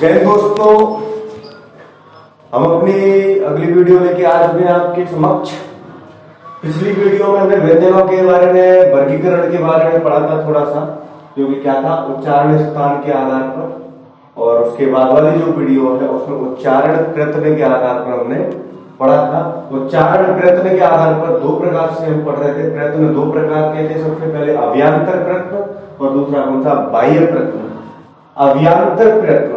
जय दोस्तों, हम अपनी अगली वीडियो लेके आज मैं आपके समक्ष। पिछली वीडियो में हमने व्यंजनों के बारे में, वर्गीकरण के बारे में पढ़ा था थोड़ा सा, जो कि क्या था उच्चारण स्थान के आधार पर। और उसके बाद वाली जो वीडियो है उसमें उच्चारण प्रयत्न के आधार पर हमने पढ़ा था। उच्चारण प्रयत्न के आधार पर दो प्रकार से हम पढ़ रहे थे। प्रयत्न दो प्रकार के थे, सबसे पहले अव्यांतर प्रयत्न और दूसरा कौन सा, बाह्य प्रयत्न। अव्यांतर प्रयत्न,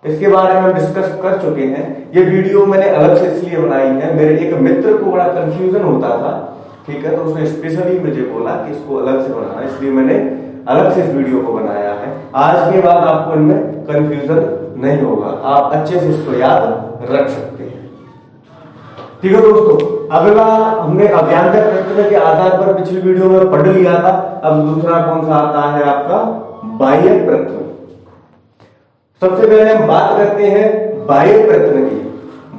इसके बारे में हम डिस्कस कर चुके हैं। ये वीडियो मैंने अलग से इसलिए बनाई है, मेरे एक मित्र को बड़ा कंफ्यूजन होता था, ठीक है, तो उसने स्पेशली मुझे बोला कि इसको अलग से बनाना, इसलिए मैंने अलग से इस वीडियो को बनाया है। आज के बाद आपको इनमें कंफ्यूजन नहीं होगा, आप अच्छे से इसको याद रख सकते हैं। ठीक है दोस्तों, अगला हमने अव्यांतर प्रयत्न के आधार पर पिछली वीडियो में पढ़ लिया था। अब दूसरा कौन सा आता है आपका, बाह्य प्रयत्न। सबसे पहले हम बात करते हैं बाह्य प्रयत्न की।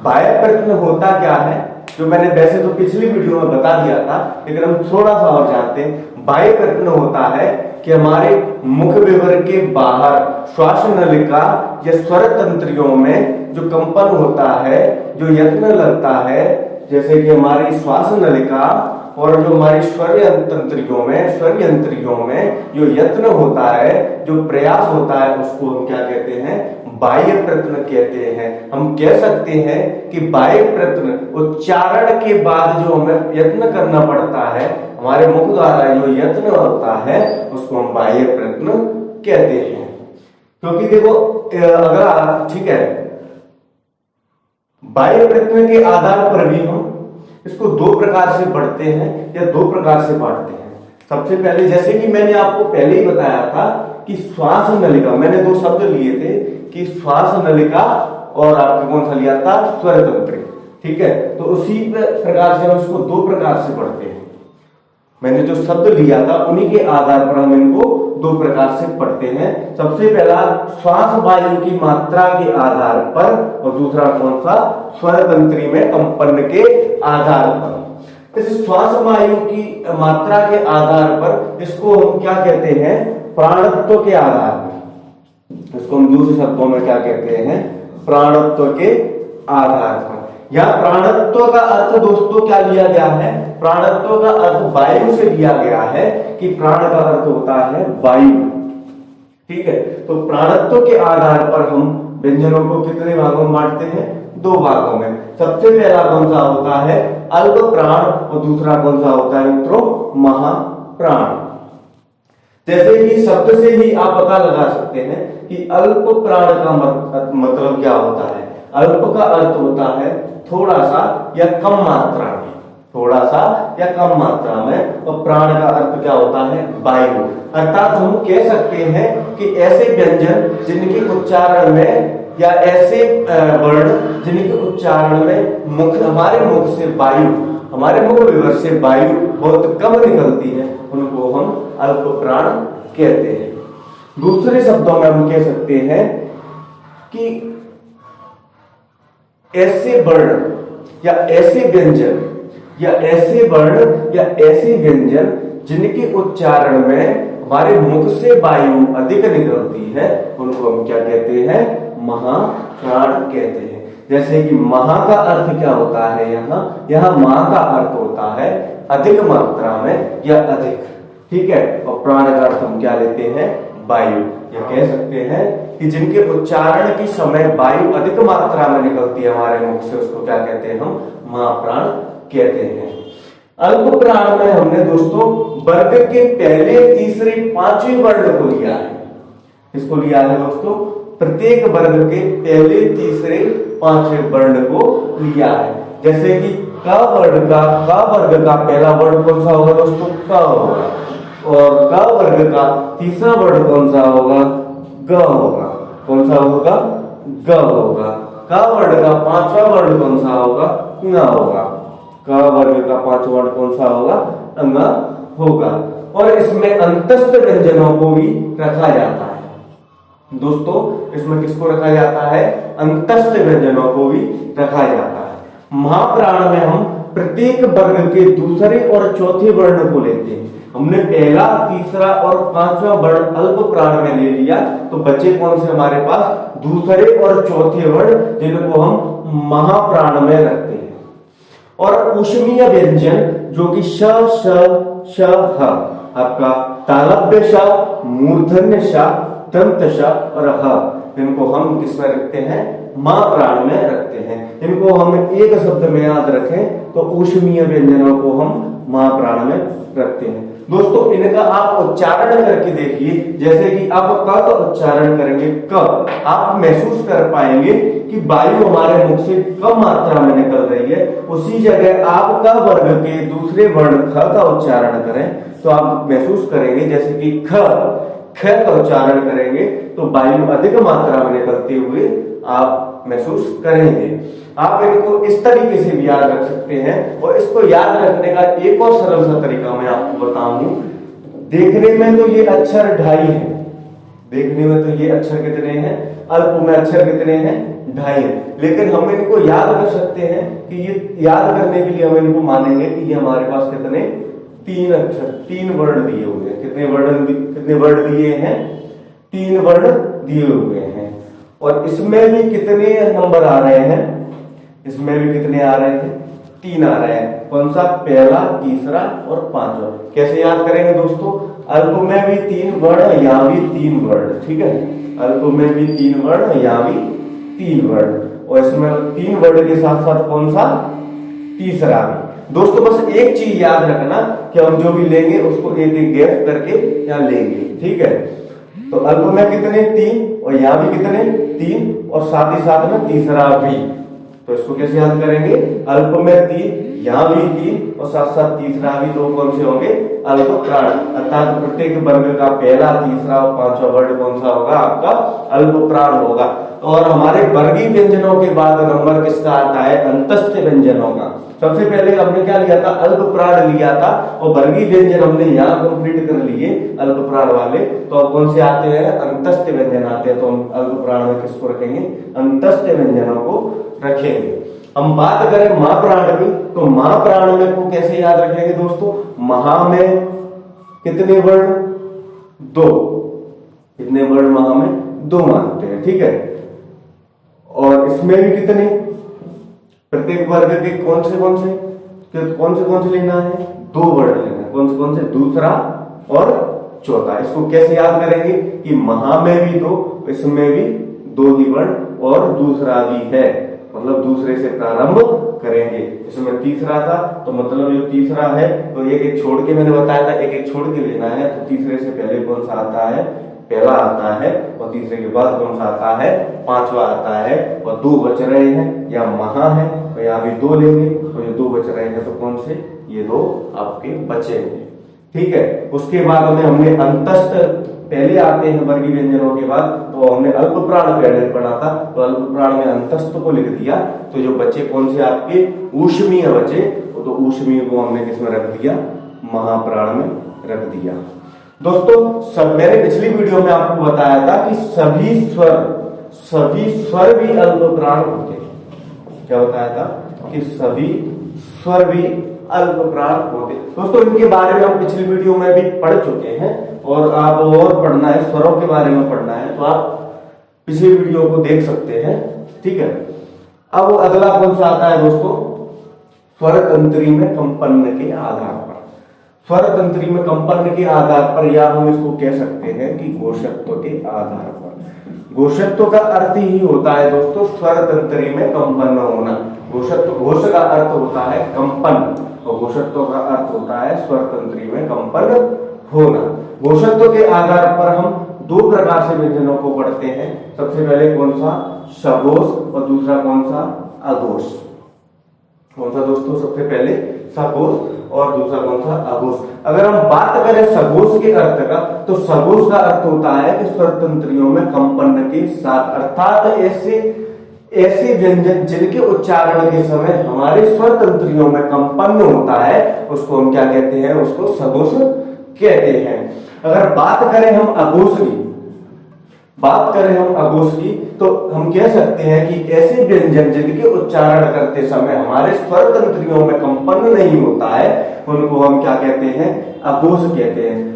बाह्य प्रयत्न होता क्या है, जो मैंने वैसे तो पिछली वीडियो में बता दिया था, लेकिन हम थोड़ा सा और जानते हैं। बाह्य प्रयत्न होता है कि हमारे मुख विवर के बाहर श्वास नलिका या स्वर तंत्रियों में जो कंपन होता है, जो यत्न लगता है, जैसे कि हमारी श्वास नलिका और जो हमारी स्वर यंत्रियों में जो यत्न होता है, जो प्रयास होता है, उसको हम क्या कहते हैं, बाह्य प्रयत्न कहते हैं। हम कह सकते हैं कि बाह्य प्रयत्न उच्चारण के बाद जो हमें यत्न करना पड़ता है, हमारे मुख द्वारा जो यत्न होता है, उसको हम बाह्य प्रयत्न कहते हैं। क्योंकि देखो, अगर ठीक है, बाह्य प्रयत्न के आधार पर भी हम इसको दो प्रकार से पढ़ते हैं या दो प्रकार से बांटते हैं। सबसे पहले, जैसे कि मैंने आपको पहले ही बताया था कि श्वास नलिका, मैंने दो शब्द लिए थे कि श्वास नलिका और आपने कौन सा लिया था, स्वर तंत्र, ठीक है। तो उसी प्रकार से हम इसको दो प्रकार से पढ़ते हैं। मैंने जो शब्द लिया था उन्हीं के आधार पर हम इनको दो प्रकार से पढ़ते हैं। सबसे पहला श्वास वायु की मात्रा के आधार पर, और दूसरा कौन सा, स्वर तंत्री में कंपन के आधार पर। इस श्वास वायु की मात्रा के आधार पर इसको हम क्या कहते हैं, प्राणत्व के आधार पर। इसको हम दूसरे शब्दों में क्या कहते हैं, प्राणत्व के आधार पर। यहां प्राणत्व का अर्थ दोस्तों क्या लिया गया है, प्राणत्व का अर्थ वायु से लिया गया है कि प्राण का अर्थ होता है वायु, ठीक है। तो प्राणत्व के आधार पर हम व्यंजनों को कितने भागों में बांटते हैं, दो भागों में। सबसे पहला कौन सा होता है, अल्प प्राण, और दूसरा कौन सा होता है मित्रों, महाप्राण। जैसे कि शब्द से ही आप पता लगा सकते हैं कि अल्प प्राण का मतलब क्या होता है। अल्प का अर्थ होता है थोड़ा सा या कम मात्रा में, थोड़ा सा या कम मात्रा में, और प्राण का अर्थ क्या होता है, वायु। अर्थात हम कह सकते हैं कि ऐसे व्यंजन जिनके उच्चारण में, या ऐसे वर्ण जिनके उच्चारण में मुख, हमारे मुख से वायु, हमारे मुख विवर से वायु बहुत कम निकलती है, उनको हम अल्प प्राण कहते हैं। दूसरे शब्दों में हम कह सकते हैं कि ऐसे वर्ण या ऐसे व्यंजन या ऐसे वर्ण या ऐसे व्यंजन जिनके उच्चारण में हमारे मुख से वायु अधिक निकलती है, उनको हम क्या कहते हैं, महाप्राण कहते हैं। जैसे कि महा का अर्थ क्या होता है, यहाँ महा का अर्थ होता है अधिक मात्रा में या अधिक, ठीक है। और प्राण का अर्थ हम क्या लेते हैं, वायु। ये कह सकते हैं कि जिनके उच्चारण की समय वायु अधिक मात्रा में निकलती है हमारे मुख से, उसको क्या कहते हैं, हम महाप्राण कहते हैं। अल्प प्राण में हमने दोस्तों वर्ग के पहले, तीसरे, पांचवें वर्ण को लिया है। इसको लिया है दोस्तों, प्रत्येक वर्ग के पहले, तीसरे, पांचवें वर्ण को लिया है। जैसे कि क वर्ग का पहला वर्ण कौन सा होगा दोस्तों, क होगा, और क वर्ग का तीसरा वर्ण कौन सा होगा, ग होगा। कौन सा होगा, ग होगा। क वर्ग का पांचवा वर्ण कौन सा होगा, ङ होगा। क वर्ग का पांचवा वर्ण कौन सा होगा, ङ होगा। और इसमें अंतस्थ व्यंजनों को भी रखा जाता है दोस्तों। इसमें किसको रखा जाता है, अंतस्थ व्यंजनों को भी रखा जाता है। महाप्राण में हम प्रत्येक वर्ग के दूसरे और चौथे वर्ण को लेते हैं। हमने पहला, तीसरा और पांचवा वर्ण अल्प प्राण में ले लिया, तो बचे कौन से हमारे पास? दूसरे और चौथे वर्ण, जिनको हम महाप्राण में रखते हैं। और ऊष्मीय व्यंजन जो कि श, श, ह, आपका तालव्य श, मूर्धन्य श, दंत श और ह, इनको हम किस में रखते हैं? मां प्राण में रखते हैं। इनको हम एक शब्द में याद रखें तो ऊष्मीय व्यंजनों को हम मां प्राण में रखते हैं। दोस्तों इनका आप उच्चारण करके देखिए, जैसे कि आप क का उच्चारण करेंगे क, आप महसूस कर पाएंगे कि वायु हमारे मुख से कम मात्रा में निकल रही है। उसी जगह आप क वर्ग के दूसरे वर्ण ख का उच्चारण करें तो आप महसूस करेंगे जैसे कि ख का उच्चारण करेंगे तो वायु अधिक मात्रा में निकलते हुए आप महसूस करेंगे। आप इनको इस तरीके से भी याद रख सकते हैं। और इसको याद रखने का एक और सरल सा तरीका मैं आपको बताऊं। देखने में तो ये अक्षर ढाई है, देखने में तो ये अक्षर कितने हैं? अल्प में अक्षर कितने हैं? ढाई है। लेकिन हम इनको याद कर सकते हैं कि ये याद करने के लिए हम इनको मानेंगे कि ये हमारे पास कितने? 3 अक्षर, 3 वर्ण दिए हुए हैं। कितने वर्ण दिए हैं? 3 वर्ण दिए हुए हैं। और इसमें भी कितने नंबर आ रहे हैं? इसमें भी कितने आ रहे हैं? 3 आ रहे हैं। कौन सा? पहला, तीसरा और पांचवा। कैसे याद करेंगे दोस्तों? अल्प में भी 3 वर्ण, यहाँ भी 3 वर्ण, ठीक है? अल्प में भी 3 वर्ण, यहाँ भी 3 वर्ण, और इसमें 3 वर्ण के साथ साथ कौन सा? तीसरा भी। दोस्तों बस एक चीज याद रखना कि हम जो भी लेंगे उसको एक एक गैप करके यहाँ लेंगे, ठीक है? तो अल्प में कितने? 3, और यहाँ भी कितने? 3, और साथ ही साथ में तीसरा भी। तो इसको कैसे याद करेंगे? अल्प में 3, यहाँ भी 3, और साथ साथ तीसरा भी। तो कौन से होंगे? अल्प प्राण। अर्थात प्रत्येक वर्ग का पहला, तीसरा और पांचवा वर्ण कौन सा होगा? आपका अल्प प्राण होगा। और हमारे वर्गीय व्यंजनों के बाद नंबर किसका आता है? अंतस्थ व्यंजनों का। सबसे पहले हमने क्या लिया था? अल्प प्राण लिया था, और वर्गीय व्यंजन हमने यहाँ कंप्लीट कर लिए अल्प प्राण वाले। तो अब कौन से आते हैं? अंतस्थ व्यंजन आते हैं। तो हम अल्प प्राण में किसको रखेंगे? अंतस्थ व्यंजनों को रखेंगे। हम बात करें महाप्राण की, तो महाप्राण में को कैसे याद रखेंगे दोस्तों? महा में कितने वर्ण? 2। कितने वर्ण महा में? 2 मानते हैं, ठीक है? और इसमें भी कितने? प्रत्येक वर्ग के कौन से लेना है? 2 वर्ण लेना है। कौन से? दूसरा और चौथा। इसको कैसे याद करेंगे कि महा में भी 2, इसमें भी 2 ही वर्ण, और दूसरा भी है, मतलब दूसरे से प्रारंभ करेंगे। इसमें तीसरा था, तो मतलब जो तीसरा है तो एक एक छोड़ के, मैंने बताया था एक एक छोड़ के लेना है। तो तीसरे से पहले कौन सा आता है? पहला आता है, और तीसरे के बाद कौन सा आता है? पांचवा आता है। और 2 बच रहे हैं, या महा है, तो यहाँ भी 2 लेंगे, तो ये 2 बच रहे हैं, तो कौन से? ये 2 आपके बचेंगे, ठीक है? उसके बाद में हमने अंतस्थ पहले आते हैं वर्गीय व्यंजनों के बाद, तो हमने अल्प प्राण पहले पढ़ा था, तो अल्प प्राण में अंतस्थ को लिख दिया। तो जो बचे कौन से आपके? ऊष्मीय बचे, तो ऊष्मीय को हमने किसमें रख दिया? महाप्राण में रख दिया। दोस्तों मैंने पिछली वीडियो में आपको बताया था कि सभी स्वर भी अल्प प्राण होते हैं। क्या बताया था? कि सभी स्वर भी अल्प प्राण होते। दोस्तों इनके बारे में हम पिछली वीडियो में भी पढ़ चुके हैं, और आप और पढ़ना है, स्वरों के बारे में पढ़ना है, तो आप पिछली वीडियो को देख सकते हैं, ठीक है? अब अगला कौन सा आता है दोस्तों? स्वर तंत्री में कंपन के आधार पर। स्वर तंत्री में कंपन के आधार पर, या हम इसको कह सकते हैं कि घोषत्व के आधार पर। घोषत्व का अर्थ ही होता है दोस्तों स्वर तंत्री में कंपन होना। घोष का अर्थ होता है कंपन, और घोषत्व का अर्थ होता है स्वर तंत्री में कंपन होना। घोषत्व के आधार पर हम 2 प्रकार से व्यंजनों को पढ़ते हैं। सबसे पहले कौन सा? सघोष, और दूसरा कौन सा? अघोष। कौन सा दोस्तों? सबसे पहले सघोष, और दूसरा कौन सा? अघोष। अगर हम बात करें सघोष के अर्थ का, तो सघोष का अर्थ होता है कि स्वर तंत्रियों में कंपन के साथ, अर्थात ऐसे व्यंजन जिनके उच्चारण के समय हमारे स्वर तंत्रियों में कंपन होता है, उसको हम क्या कहते हैं? उसको सघोष कहते हैं। अगर बात करें हम अघोष की, बात करें हम अघोष की, तो हम कह सकते हैं कि ऐसे व्यंजन जिनके उच्चारण करते समय हमारे स्वर तंत्रियों में कंपन नहीं होता है, उनको हम क्या कहते हैं? अघोष कहते हैं।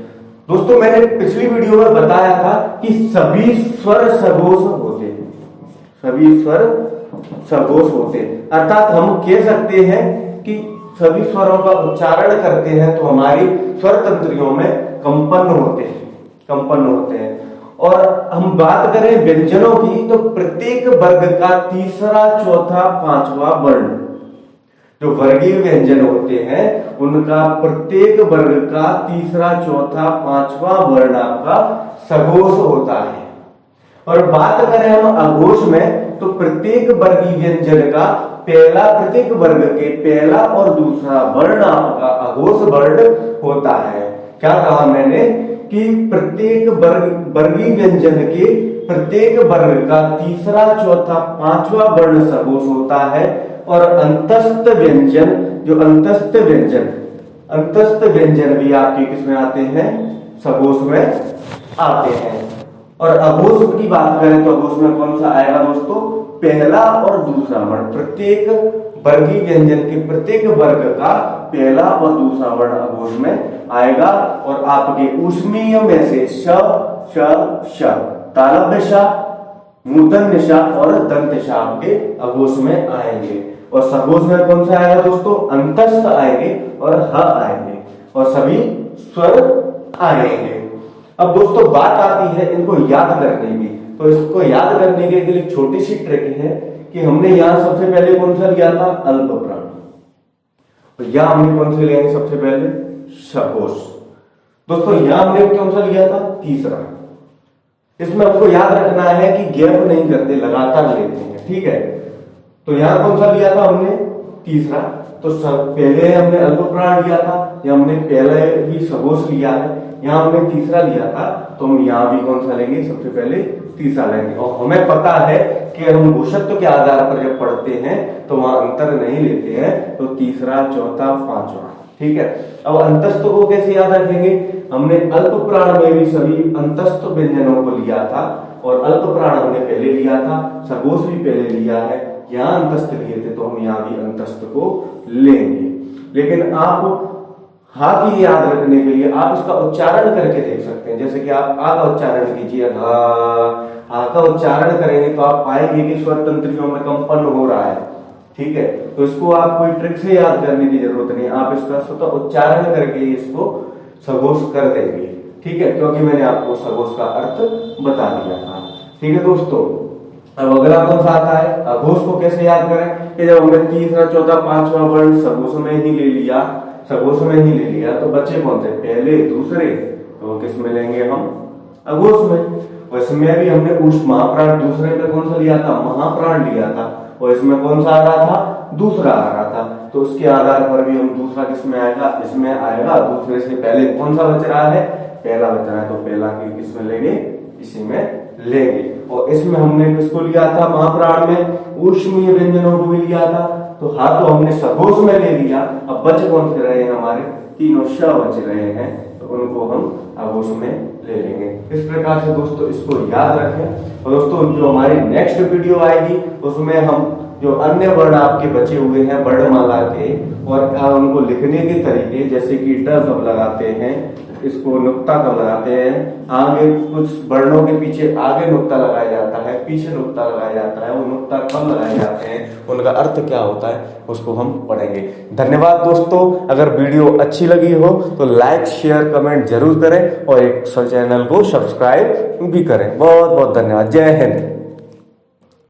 दोस्तों, मैंने पिछली वीडियो में बताया था कि सभी स्वर सघोष होते हैं, सभी स्वर सघोष होते हैं, अर्थात हम कह सकते हैं कि सभी स्वरों का उच्चारण करते हैं तो हमारी स्वर तंत्रियों में कंपन होते हैं, कंपन होते हैं। और हम बात करें व्यंजनों की, तो प्रत्येक वर्ग का तीसरा, चौथा, पांचवा वर्ण, जो वर्गीय व्यंजन होते हैं उनका प्रत्येक वर्ग का तीसरा, चौथा, पांचवा वर्ण आपका सघोष होता है। और बात करें हम अघोष में, तो प्रत्येक वर्गीय व्यंजन का प्रत्येक वर्ग के पहला और दूसरा वर्ण आपका अघोष वर्ण होता है। क्या कहा मैंने? कि प्रत्येक वर्गीय व्यंजन के प्रत्येक वर्ग का तीसरा, चौथा, पांचवा वर्ण सघोष होता है। और अंतस्थ व्यंजन, जो अंतस्थ व्यंजन भी आपके किसमें आते हैं? सघोष में आते हैं। और अघोष की बात करें तो अघोष में कौन सा आएगा दोस्तों? पहला और दूसरा वर्ण। प्रत्येक वर्गीय व्यंजन के प्रत्येक वर्ग का पहला और दूसरा वर्ण अघोष में आएगा। और आपके ऊष्मीय में से श, श, श, तालव्य श, मूर्धन्य श और दंत्य श आपके अघोष में आएंगे। और सघोष में कौन सा आएगा दोस्तों? अंतस्थ आएंगे और ह आएंगे और सभी स्वर आएंगे। अब दोस्तों बात आती है इनको याद करने की। तो इसको याद करने के लिए एक छोटी सी ट्रिक है कि हमने यहां सबसे पहले कौन सा लिया था? अल्प प्राण। तो यहां हमने कौन सा लिया? सबसे पहले सघोष। दोस्तों यहां हमने कौन सा लिया था? तीसरा। इसमें हमको याद रखना है कि गैप नहीं करते, लगातार लेते हैं, ठीक है। तो यहां कौन सा लिया था हमने? तीसरा। तो पहले हमने अल्प प्राण लिया था, या हमने पहले ही सघोष लिया है, यहां हमने तीसरा लिया था, तो हम यहां भी कौन सा लेंगे? सबसे पहले तीसरा लेंगे। और हमें पता है कि हम भूषत्व के आधार पर जब पढ़ते हैं तो वहां अंतर नहीं लेते हैं, तो तीसरा, चौथा, पांचवा, ठीक है। अब अंतस्थ को कैसे याद रखेंगे? हमने अल्प प्राण में भी सभी अंतस्थ व्यंजनों को लिया था, और अल्प प्राण हमने पहले लिया था, सघोष भी पहले लिया है, यहां अंतस्थ लिए थे, तो हम यहां भी अंतस्थ को लेंगे। लेकिन आप हा की याद रखने के लिए आप इसका उच्चारण करके देख सकते हैं। जैसे कि आप आ का उच्चारण कीजिए, हा का उच्चारण करेंगे तो आप पाएंगे कि स्वर तंत्रियों में कंपन हो रहा है, ठीक है। तो इसको आप कोई ट्रिक से याद करने की जरूरत नहीं, आप इसका स्वतः उच्चारण करके इसको सघोष कर देंगे, ठीक है, क्योंकि मैंने आपको सघोष का अर्थ बता दिया था, ठीक है दोस्तों। अब अगला कौन सा आता है? अघोष को कैसे याद करें? कि जब हमने तीसरा, चौथा, पांचवा वर्ण सघोष में ही ले लिया, सघोष में ही ले लिया, तो बच्चे कौन से? पहले, दूसरे, तो किस में लेंगे हम? अघोष में। और इसमें भी हमने महाप्राण दूसरे पे कौन सा लिया था? महाप्राण लिया था, और इसमें कौन सा आ रहा था? दूसरा आ रहा था। तो उसके आधार पर भी हम दूसरा किस में आएगा? इसमें आएगा। दूसरे से पहले कौन सा बच रहा है? पहला बच रहा है, तो पहला की किस में लेंगे? इसी में लेंगे। और इसमें हमने किसको लिया था? महाप्राण में ऊष्मीय व्यंजनों को भी लिया था, तो तो हमने सघोष में ले लिया। अब बच कौन से रहे हैं? हमारे तीनों श बच रहे हैं, तो उनको हम अघोष में ले लेंगे। इस प्रकार से दोस्तों इसको याद रखें। और दोस्तों जो हमारी नेक्स्ट वीडियो आएगी उसमें हम जो अन्य वर्ण आपके बचे हुए हैं वर्णमाला के, और उनको लिखने के तरीके, जैसे कि ट कब लगाते हैं, इसको नुक्ता कब लगाते हैं, आगे कुछ वर्णों के पीछे आगे नुक्ता लगाया जाता है, पीछे नुक्ता लगाया जाता है, वो नुक्ता कब लगाए जाते हैं, उनका अर्थ क्या होता है, उसको हम पढ़ेंगे। धन्यवाद दोस्तों। अगर वीडियो अच्छी लगी हो तो लाइक, शेयर, कमेंट जरूर करें, और एक चैनल को सब्सक्राइब भी करें। बहुत बहुत धन्यवाद। जय हिंद।